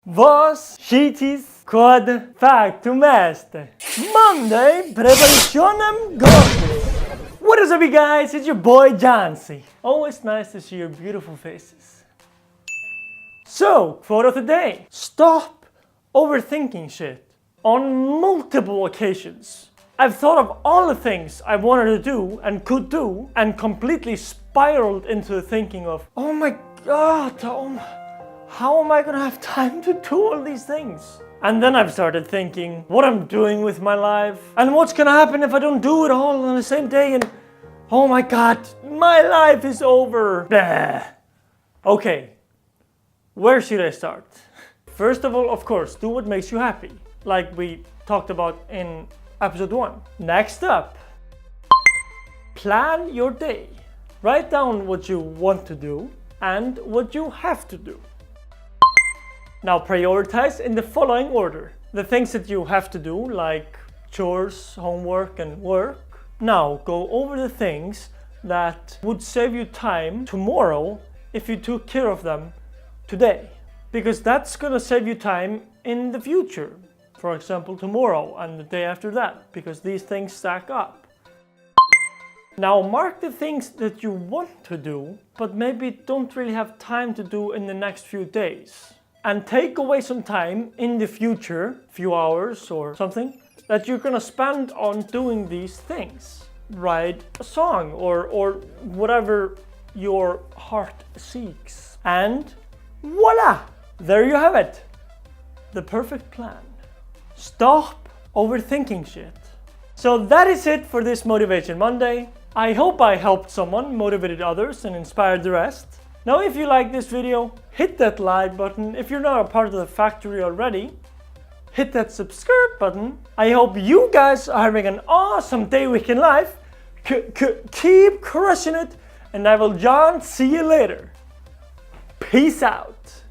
Vos shitis quod factum est. Monday preparationem godly. What is up, you guys? It's your boy JanC. Always nice to see your beautiful faces. So, quote of the day. Stop overthinking shit. On multiple occasions, I've thought of all the things I wanted to do and could do and completely spiraled into thinking of, oh my god, how am I gonna have time to do all these things? And then I've started thinking what I'm doing with my life and what's gonna happen if I don't do it all on the same day, and oh my god, my life is over. Blah. Okay, where should I start? First of all, of course, do what makes you happy, like we talked about in episode 1. Next up, plan your day. Write down what you want to do and what you have to do. Now prioritize in the following order. The things that you have to do, like chores, homework and work. Now go over the things that would save you time tomorrow if you took care of them today. Because that's gonna save you time in the future. For example, tomorrow and the day after that, because these things stack up. Now mark the things that you want to do, but maybe don't really have time to do in the next few days. And take away some time in the future, few hours or something, that you're gonna spend on doing these things. Write a song or whatever your heart seeks. And voila! There you have it. The perfect plan. Stop overthinking shit. So that is it for this Motivation Monday. I hope I helped someone, motivated others, and inspired the rest. Now if you like this video, hit that like button. If you're not a part of the factory already, hit that subscribe button. I hope you guys are having an awesome day, week in life. Keep crushing it, and I will see you later. Peace out.